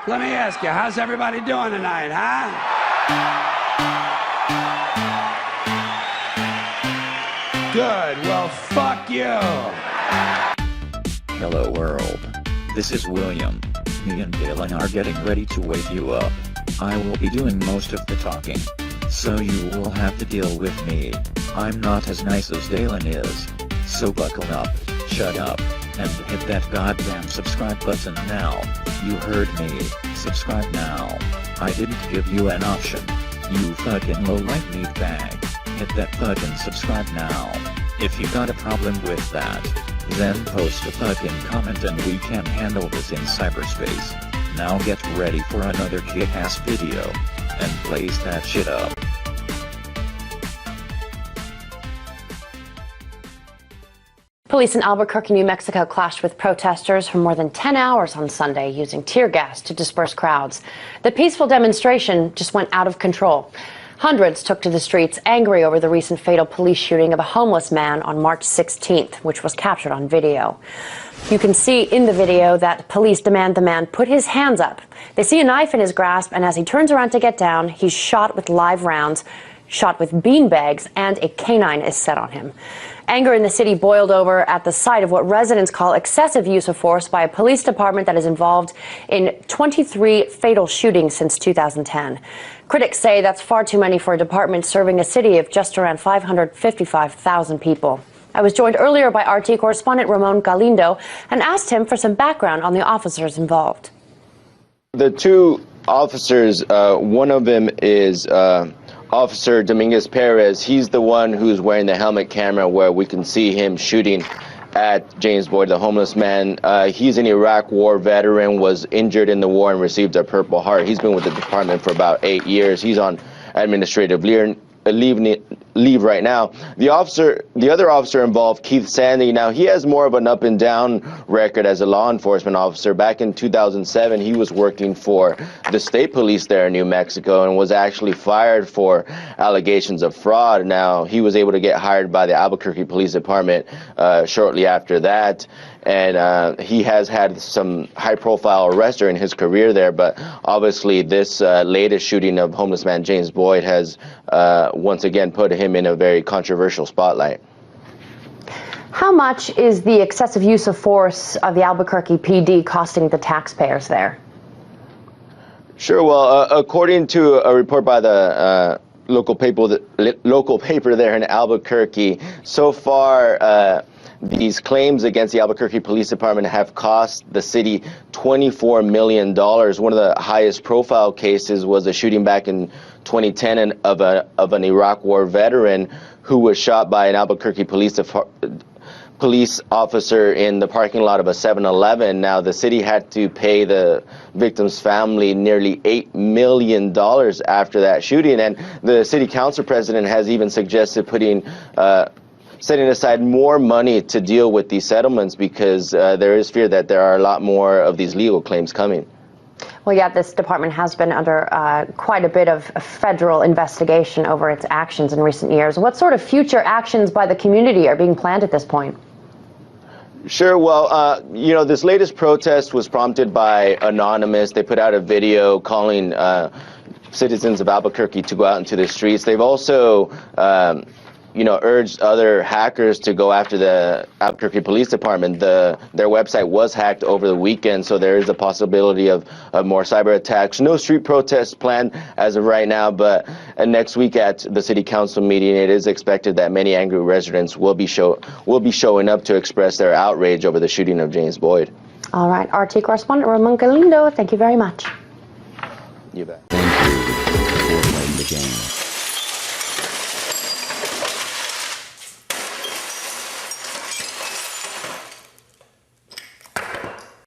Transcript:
Let me ask you, how's everybody doing tonight, huh? Good, well, fuck you. Hello world. This is William. Me and Dylan are getting ready to wake you up. I will be doing most of the talking, so you will have to deal with me. I'm not as nice as Dylan is. So buckle up, shut up, and hit that goddamn subscribe button now. You heard me. Subscribe now. I didn't give you an option. You fucking low-life meatbag. Hit that fucking subscribe now. If you got a problem with that, then post a fucking comment and we can handle this in cyberspace. Now get ready for another kick-ass video. And blaze that shit up. Police in Albuquerque, New Mexico clashed with protesters for more than 10 hours on Sunday using tear gas to disperse crowds. The peaceful demonstration just went out of control. Hundreds took to the streets angry over the recent fatal police shooting of a homeless man on March 16th, which was captured on video. You can see in the video that police demand the man put his hands up. They see a knife in his grasp, and as he turns around to get down, he's shot with live rounds, shot with beanbags, and a canine is set on him. Anger in the city boiled over at the sight of what residents call excessive use of force by a police department that is involved in 23 fatal shootings since 2010. Critics say that's far too many for a department serving a city of just around 555,000 people. I was joined earlier by RT correspondent Ramon Galindo and asked him for some background on the officers involved. The two officers, one of them is Officer Dominguez Perez. He's the one who's wearing the helmet camera where we can see him shooting at James Boyd, the homeless man. He's an Iraq War veteran, was injured in the war and received a Purple Heart. He's been with the department for about 8 years. He's on administrative leave right now. The other officer involved, Keith Sandy. Now, he has more of an up and down record as a law enforcement officer. Back in 2007, he was working for the state police there in New Mexico and was actually fired for allegations of fraud. Now, he was able to get hired by the Albuquerque Police Department shortly after that. And he has had some high-profile arrests during his career there, but obviously this latest shooting of homeless man James Boyd has once again put him in a very controversial spotlight. How much is the excessive use of force of the Albuquerque PD costing the taxpayers there? Sure. Well, according to a report by the local paper there in Albuquerque, so far these claims against the Albuquerque Police Department have cost the city $24 million. One of the highest profile cases was a shooting back in 2010 of an Iraq War veteran who was shot by an Albuquerque police officer in the parking lot of a 7-Eleven. Now, the city had to pay the victim's family nearly $8 million after that shooting, and the city council president has even suggested setting aside more money to deal with these settlements because there is fear that there are a lot more of these legal claims coming. Well, yeah, this department has been under quite a bit of federal investigation over its actions in recent years. What sort of future actions by the community are being planned at this point? Sure. Well, this latest protest was prompted by Anonymous. They put out a video calling citizens of Albuquerque to go out into the streets. They've also urged other hackers to go after the Albuquerque Police Department. Their website was hacked over the weekend, so there is a possibility of more cyber attacks. No street protests planned as of right now, but next week at the city council meeting, it is expected that many angry residents will be showing up to express their outrage over the shooting of James Boyd. All right, RT correspondent Ramon Galindo, thank you very much. You bet. Thank you for playing the game.